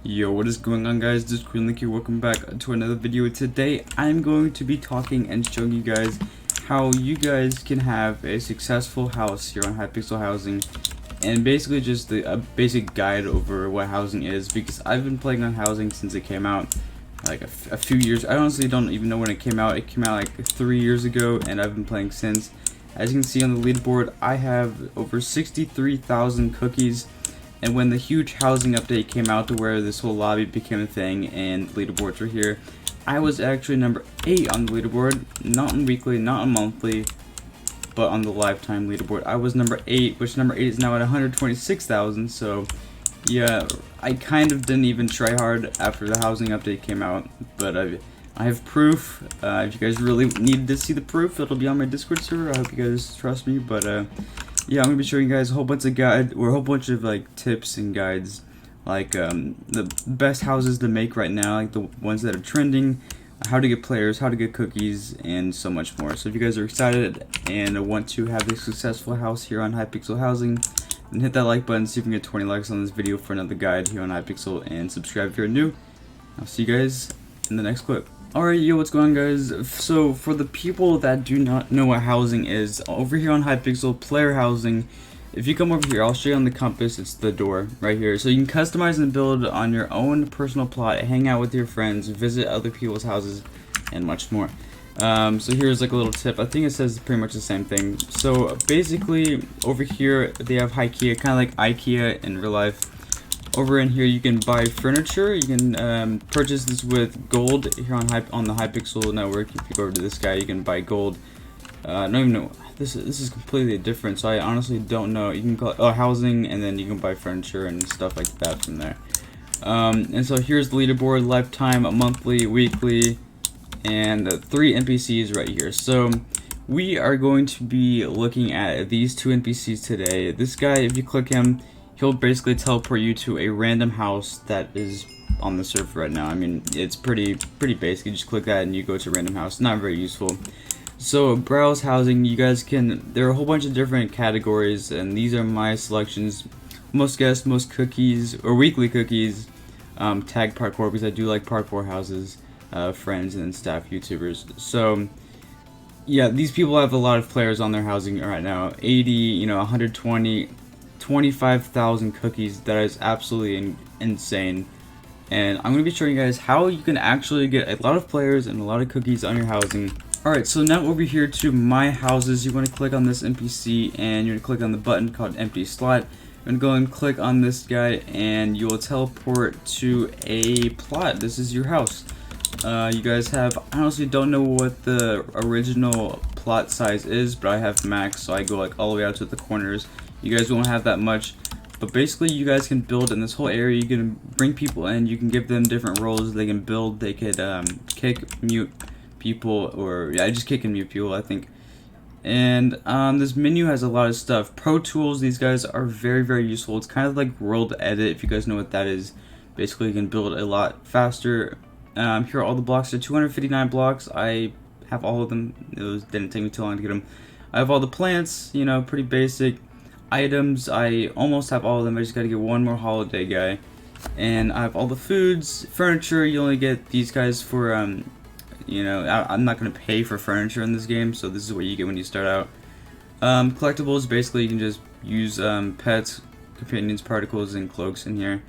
Yo, what is going on, guys? This is Green here. Welcome back to another video. Today I'm going to be talking and showing you guys how you guys can have a successful house here on Hypixel Housing, and basically just a basic guide over what housing is, because I've been playing on housing since it came out like a few years. I honestly don't even know when it came out. It came out like 3 years ago, and I've been playing since. As you can see on the leaderboard, I have over 63,000 cookies. And when the huge housing update came out to where this whole lobby became a thing and leaderboards were here, I was actually number 8 on the leaderboard, not on weekly, not on monthly, but on the lifetime leaderboard. I was number 8, which number 8 is now at 126,000, so yeah, I kind of didn't even try hard after the housing update came out, but I have proof. If you guys really need to see the proof, it'll be on my Discord server. I hope you guys trust me, but yeah, I'm gonna be showing you guys a whole bunch of like tips and guides, like the best houses to make right now, like the ones that are trending, how to get players, how to get cookies, and so much more. So if you guys are excited and want to have a successful house here on Hypixel Housing, then hit that like button, see if we can get 20 likes on this video for another guide here on Hypixel, and subscribe if you're new. I'll see you guys in the next clip. Alright, yo, what's going on, guys? So, for the people that do not know what housing is, over here on Hypixel, player housing, if you come over here, I'll show you on the compass, it's the door right here. So you can customize and build on your own personal plot, hang out with your friends, visit other people's houses, and much more. So here's like a little tip. I think it says pretty much the same thing. So basically, over here, they have IKEA, kind of like IKEA in real life. Over in here, you can buy furniture. You can purchase this with gold here on the Hypixel network. If you go over to this guy, you can buy gold. I don't even know. This is completely different, so I honestly don't know. You can call it housing, and then you can buy furniture and stuff like that from there. And so here's the leaderboard: lifetime, monthly, weekly, and 3 NPCs right here. So we are going to be looking at these 2 NPCs today. This guy, if you click him, he'll basically teleport you to a random house that is on the server right now. I mean, it's pretty basic. You just click that and you go to a random house. Not very useful. So browse housing. You guys can. There are a whole bunch of different categories, and these are my selections. Most guests, most cookies, or weekly cookies. Tag parkour, because I do like Parkour Houses, friends, and staff YouTubers. So yeah, these people have a lot of players on their housing right now. 80, 120. 25,000 cookies. That is absolutely insane, and I'm going to be showing you guys how you can actually get a lot of players and a lot of cookies on your housing. Alright, so now over here to my houses, you want to click on this NPC, and you're going to click on the button called empty slot. You're going to go and click on this guy, and you will teleport to a plot. This is your house. You guys have, I honestly don't know what the original plot size is, but I have max, so I go like all the way out to the corners. You guys won't have that much, but basically you guys can build in this whole area. You can bring people in, you can give them different roles. They can build, they could kick, mute people, or yeah, just kick and mute people, I think. And this menu has a lot of stuff. Pro tools, these guys are very useful. It's kind of like world edit, if you guys know what that is. Basically you can build a lot faster. Here are all the blocks. There are 259 blocks. I have all of them. It didn't take me too long to get them. I have all the plants, pretty basic. Items, I almost have all of them. I just gotta get one more holiday guy. And I have all the foods. Furniture, you only get these guys for I'm not gonna pay for furniture in this game, so this is what you get when you start out. Collectibles, basically you can just use pets, companions, particles, and cloaks in here.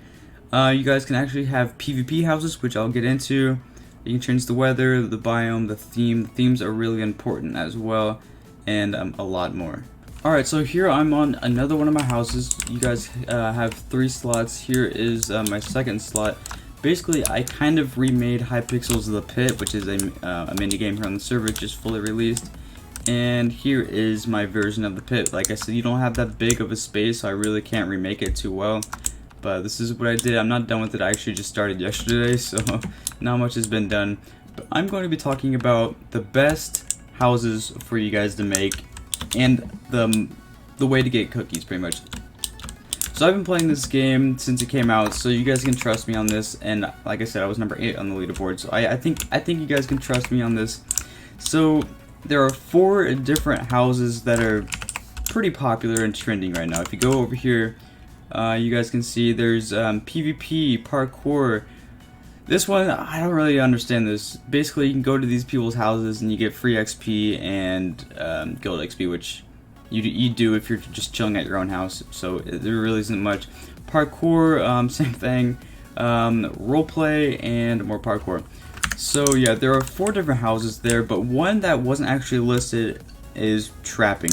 You guys can actually have PvP houses, which I'll get into. You can change the weather, the biome, the theme. The themes are really important as well, and a lot more. Alright, so here I'm on another one of my houses. You guys have 3 slots. Here is my second slot. Basically, I kind of remade Hypixel's The Pit, which is a mini game here on the server, just fully released. And here is my version of The Pit. Like I said, you don't have that big of a space, so I really can't remake it too well. But this is what I did. I'm not done with it. I actually just started yesterday, so not much has been done. But I'm going to be talking about the best houses for you guys to make, and the way to get cookies, pretty much. So I've been playing this game since it came out, so you guys can trust me on this. And like I said, I was number 8 on the leaderboard, so I think you guys can trust me on this. So there are 4 different houses that are pretty popular and trending right now. If you go over here, You guys can see there's PvP, parkour. This one, I don't really understand this. Basically, you can go to these people's houses and you get free XP and gold XP, which you do if you're just chilling at your own house. So there really isn't much. Parkour, same thing. Roleplay and more parkour. So yeah, there are 4 different houses there, but one that wasn't actually listed is trapping.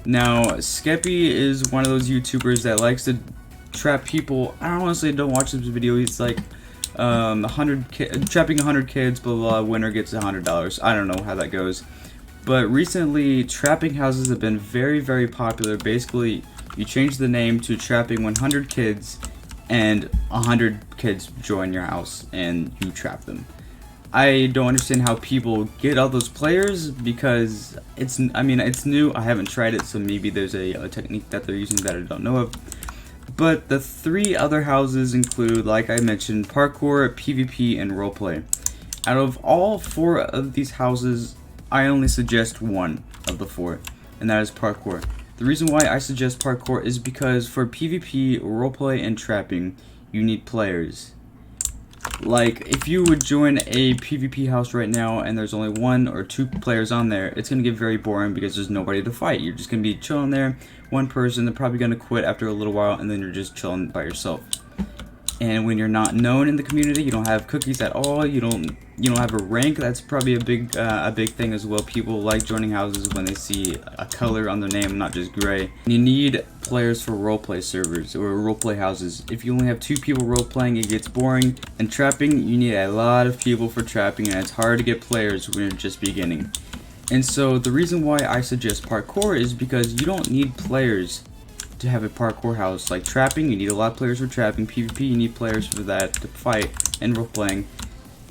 Now, Skeppy is one of those YouTubers that likes to trap people. I honestly don't watch this video. He's like trapping 100 kids, blah blah, winner gets $100. I don't know how that goes. But recently, trapping houses have been very popular. Basically, you change the name to trapping 100 kids, and 100 kids join your house, and you trap them. I don't understand how people get all those players, because it's new. I haven't tried it, so maybe there's a technique that they're using that I don't know of. But the 3 other houses include, like I mentioned, parkour, PvP, and roleplay. Out of all 4 of these houses, I only suggest one of the 4, and that is parkour. The reason why I suggest parkour is because for PvP, roleplay, and trapping, you need players. Like, if you would join a PvP house right now and there's only 1 or 2 players on there, it's going to get very boring because there's nobody to fight. You're just going to be chilling there, one person, they're probably going to quit after a little while, and then you're just chilling by yourself. And when you're not known in the community, you don't have cookies at all, you don't have a rank. That's probably a big thing as well. People like joining houses when they see a color on their name, not just gray. You need players for roleplay servers or roleplay houses. If you only have 2 people roleplaying, it gets boring. And trapping, you need a lot of people for trapping, and it's hard to get players when you're just beginning. And so the reason why I suggest parkour is because you don't need players to have a parkour house. Like trapping, you need a lot of players for trapping. PvP, you need players for that to fight, and roleplaying.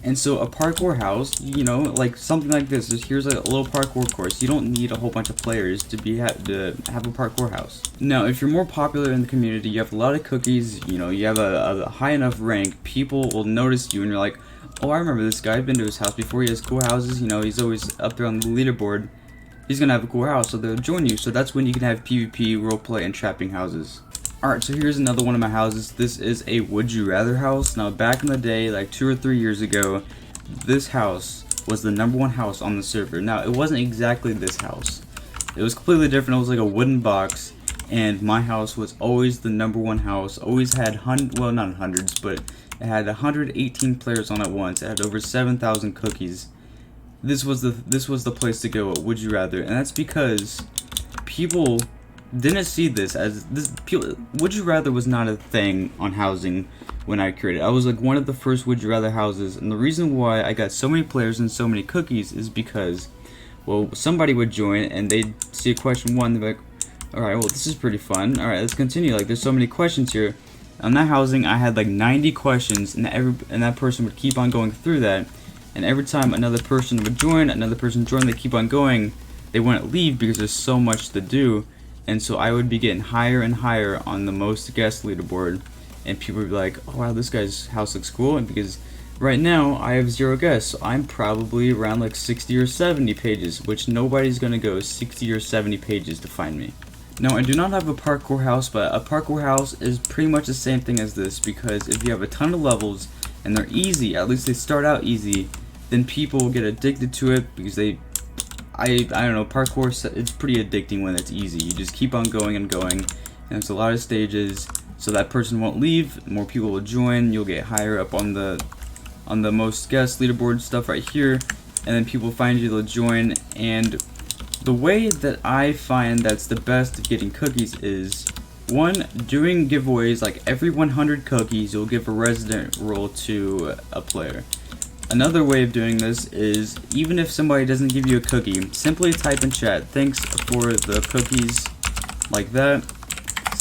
And so a parkour house, like something like this. Here's a little parkour course. You don't need a whole bunch of players to have a parkour house. Now, if you're more popular in the community, you have a lot of cookies, you have a high enough rank, people will notice you, and you're like, oh, I remember this guy. I've been to his house before. He has cool houses. He's always up there on the leaderboard. He's gonna have a cool house, so they'll join you. So that's when you can have PvP, roleplay, and trapping houses. Alright, so here's another one of my houses. This is a would you rather house. Now, back in the day, like 2 or 3 years ago, this house was the #1 house on the server. Now, it wasn't exactly this house. It was completely different. It was like a wooden box, and my house was always the #1 house. Always had not hundreds, but it had 118 players on at once. It had over 7,000 cookies. This was the place to go. Would you rather? And that's because people didn't see this as would you rather was not a thing on housing when I created. I was like one of the first would you rather houses, and the reason why I got so many players and so many cookies is because, well, somebody would join and they'd see question 1, they'd be like, alright, well, this is pretty fun, alright, let's continue. Like, there's so many questions here. On that housing, I had like 90 questions, and that person would keep on going through that. And every time another person would join, they keep on going. They wouldn't leave because there's so much to do. And so I would be getting higher and higher on the most guest leaderboard. And people would be like, oh wow, this guy's house looks cool. And because right now I have 0 guests, so I'm probably around like 60 or 70 pages, which nobody's gonna go 60 or 70 pages to find me. Now, I do not have a parkour house, but a parkour house is pretty much the same thing as this, because if you have a ton of levels and they're easy, at least they start out easy, then people will get addicted to it because I don't know, parkour, it's pretty addicting when it's easy. You just keep on going and going, and there's a lot of stages, so that person won't leave, more people will join, you'll get higher up on the most guest leaderboard stuff right here, and then people find you, they'll join. And the way that I find that's the best at getting cookies is, 1, doing giveaways. Like every 100 cookies, you'll give a resident role to a player. Another way of doing this is, even if somebody doesn't give you a cookie, simply type in chat, thanks for the cookies, like that.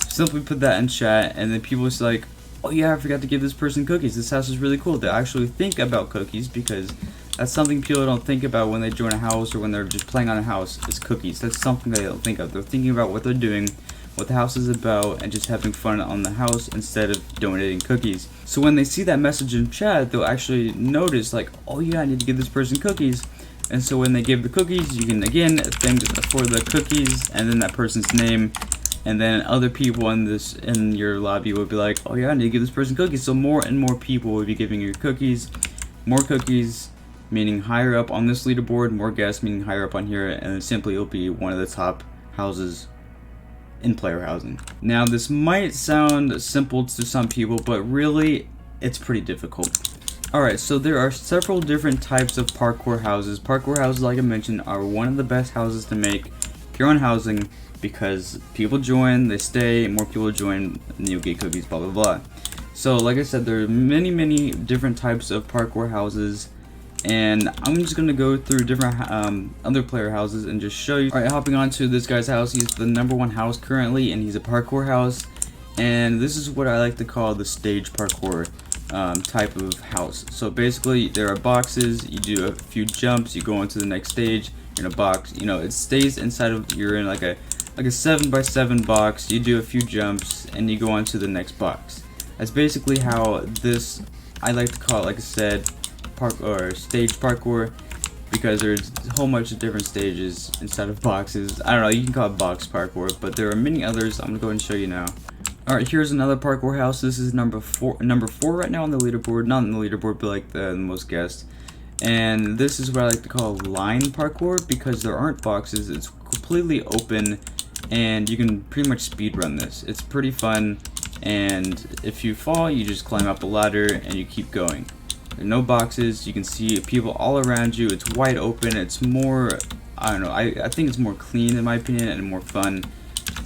Simply put that in chat, and then people is like, oh yeah, I forgot to give this person cookies. This house is really cool. They actually think about cookies, because that's something people don't think about when they join a house or when they're just playing on a house, is cookies. That's something they don't think of. They're thinking about what they're doing, what the house is about, and just having fun on the house instead of donating cookies. So when they see that message in chat, they'll actually notice like, oh yeah, I need to give this person cookies. And so when they give the cookies, you can again thank for the cookies and then that person's name. and then other people in your lobby will be like, oh yeah, I need to give this person cookies. So more and more people will be giving you cookies. More cookies meaning higher up on this leaderboard, more guests meaning higher up on here, and simply it'll be one of the top houses in player housing. Now this might sound simple to some people, but really it's pretty difficult. Alright, so there are several different types of parkour houses. Parkour houses, like I mentioned, are one of the best houses to make here on housing, because people join, they stay, more people join, and you'll get cookies, blah blah blah. So like I said, there are many different types of parkour houses, and I'm just gonna go through different other player houses and just show you. Alright, hopping on to this guy's house. He's the #1 house currently, and he's a parkour house, and this is what I like to call the stage parkour type of house. So basically there are boxes, you do a few jumps, you go on to the next stage, you're in a box, you know, it stays inside of, you're in like a 7x7 box, you do a few jumps and you go on to the next box. That's basically how this, I like to call it, like I said, stage parkour, because there's a whole bunch of different stages inside of boxes. I don't know, you can call it box parkour, but there are many others. I'm gonna go ahead and show you now. Alright, here's another parkour house. This is number four right now on the leaderboard. Not on the leaderboard, but like the most guests. And this is what I like to call line parkour, because there aren't boxes. It's completely open, and you can pretty much speed run this. It's pretty fun, and if you fall, you just climb up a ladder and you keep going. There are no boxes. You can see people all around you. It's wide open. It's more, I don't know, I think it's more clean in my opinion and more fun.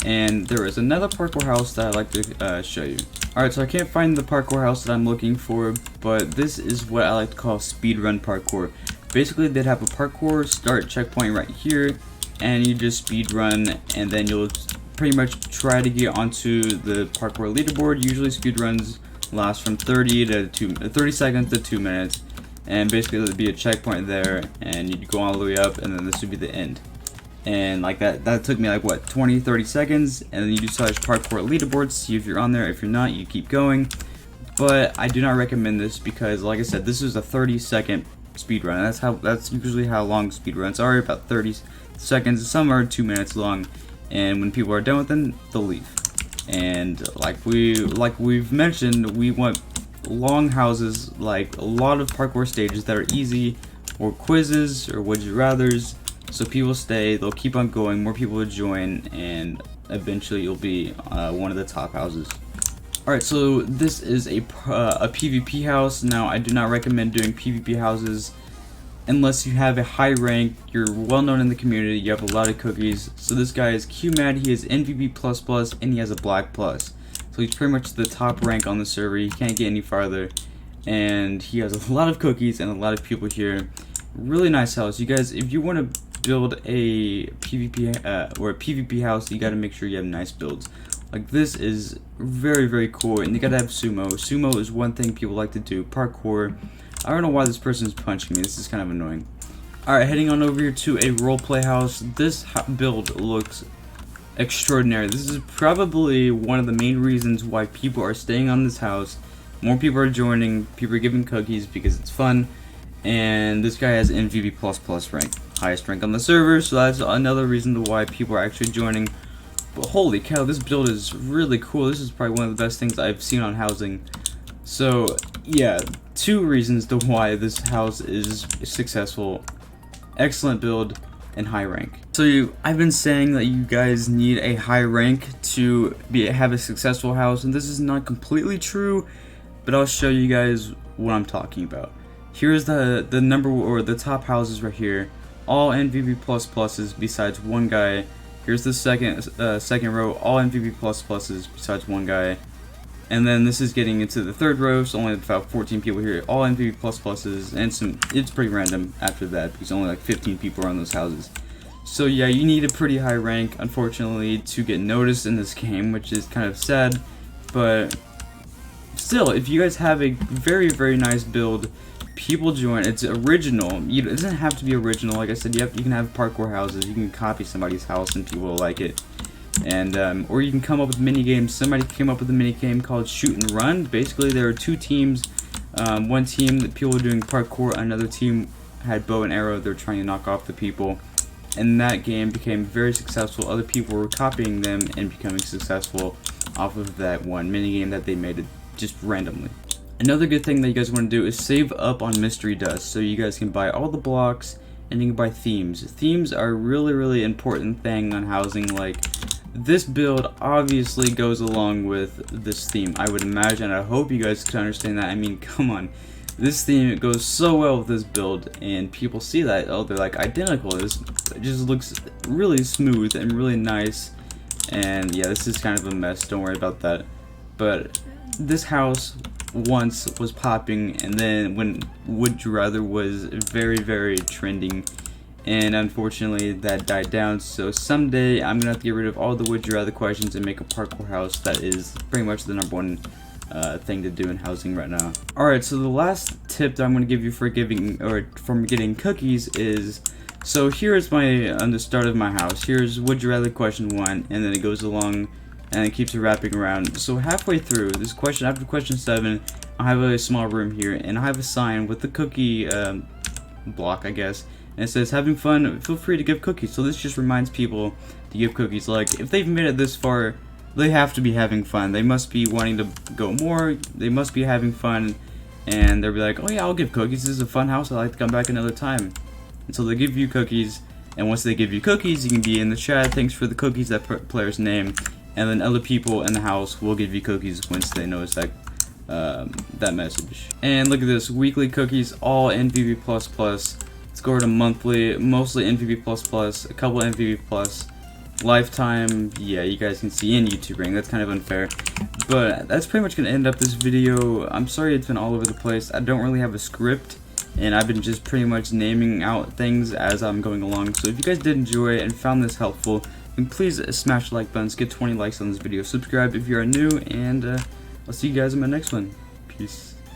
And there is another parkour house that I'd like to show you. Alright, so I can't find the parkour house that I'm looking for, but this is what I like to call speedrun parkour. Basically, they'd have a parkour start checkpoint right here, and you just speed run, and then you'll pretty much try to get onto the parkour leaderboard. Usually speedruns last from 30 seconds to 2 minutes, and basically there'd be a checkpoint there, and you'd go all the way up, and then this would be the end. And like that took me like what, 20-30 seconds, and then you do slash parkour leaderboard, see if you're on there. If you're not, you keep going. But I do not recommend this, because like I said, this is a 30-second speed run. That's usually how long speed runs are, about 30 seconds. Some are 2 minutes long, and when people are done with them, they'll leave. And like we've mentioned, we want long houses, like a lot of parkour stages that are easy, or quizzes, or would you rathers. So people stay, they'll keep on going, more people will join, and eventually you'll be one of the top houses. Alright, so this is a PvP house. Now, I do not recommend doing PvP houses unless you have a high rank, you're well known in the community, you have a lot of cookies. So this guy is QMAD, he is NVB++, and he has a Black Plus. So he's pretty much the top rank on the server, he can't get any farther. And he has a lot of cookies and a lot of people here. Really nice house. You guys, if you want to build a PvP or a PvP house, you got to make sure you have nice builds. Like this is very cool, and you gotta have sumo. Sumo is one thing people like to do. Parkour. I don't know why this person is punching me. This is kind of annoying. Alright, heading on over here to a roleplay house. This build looks extraordinary. This is probably one of the main reasons why people are staying on this house. More people are joining, people are giving cookies because it's fun, and this guy has NVB++ rank. Highest rank on the server, so that's another reason to why people are actually joining. But holy cow, this build is really cool. This is probably one of the best things I've seen on housing. So yeah, 2 reasons to why this house is successful. Excellent build and high rank. So I've been saying that you guys need a high rank to have a successful house, and this is not completely true, but I'll show you guys what I'm talking about. Here's the number, or the top houses right here. All NVB++s besides one guy. Here's the second row, all NVB++s besides one guy. And then this is getting into the third row, so only about 14 people here, all NVB++s, and it's pretty random after that, because only like 15 people are on those houses. So yeah, you need a pretty high rank, unfortunately, to get noticed in this game, which is kind of sad, but still, if you guys have a very nice build, people join. It's original. It doesn't have to be original. Like I said, you can have parkour houses. You can copy somebody's house and people will like it. And or you can come up with mini games. Somebody came up with a mini game called Shoot and Run. Basically, there are 2 teams. One team that people were doing parkour. Another team had bow and arrow. They're trying to knock off the people. and that game became very successful. Other people were copying them and becoming successful off of that one minigame that they made it just randomly. Another good thing that you guys want to do is save up on mystery dust, so you guys can buy all the blocks and you can buy themes. Themes are a really important thing on housing. Like, this build obviously goes along with this theme, I would imagine. I hope you guys can understand that. I mean, come on. This theme, it goes so well with this build, and people see that, oh, they're like identical. This just looks really smooth and really nice. And yeah, this is kind of a mess, don't worry about that. But this house once was popping, and then when Would You Rather was very trending, and unfortunately that died down. So someday I'm gonna have to get rid of all the Would You Rather questions and make a parkour house that is pretty much the #1 thing to do in housing right now. Alright, so the last tip that I'm going to give you for getting cookies is, so here's on the start of my house, here's Would You Rather question 1, and then it goes along and it keeps wrapping around. So halfway through this question, after question 7, I have a small room here, and I have a sign with the cookie block, I guess, and it says, having fun, feel free to give cookies. So this just reminds people to give cookies. Like, if they've made it this far, they have to be having fun. They must be wanting to go more. They must be having fun, and they'll be like, oh yeah, I'll give cookies. This is a fun house. I'd like to come back another time. And so they give you cookies, and once they give you cookies, you can be in the chat, thanks for the cookies, that player's name, and then other people in the house will give you cookies once they notice that that message. And look at this, weekly cookies, all NVB++, scored a monthly, mostly NVB++, a couple NVB+. Lifetime, yeah, you guys can see in YouTube ring. That's kind of unfair, but that's pretty much gonna end up this video. I'm sorry it's been all over the place. I don't really have a script, and I've been just pretty much naming out things as I'm going along. So if you guys did enjoy it and found this helpful, then please smash the like button, get 20 likes on this video, subscribe if you are new, and I'll see you guys in my next one. Peace.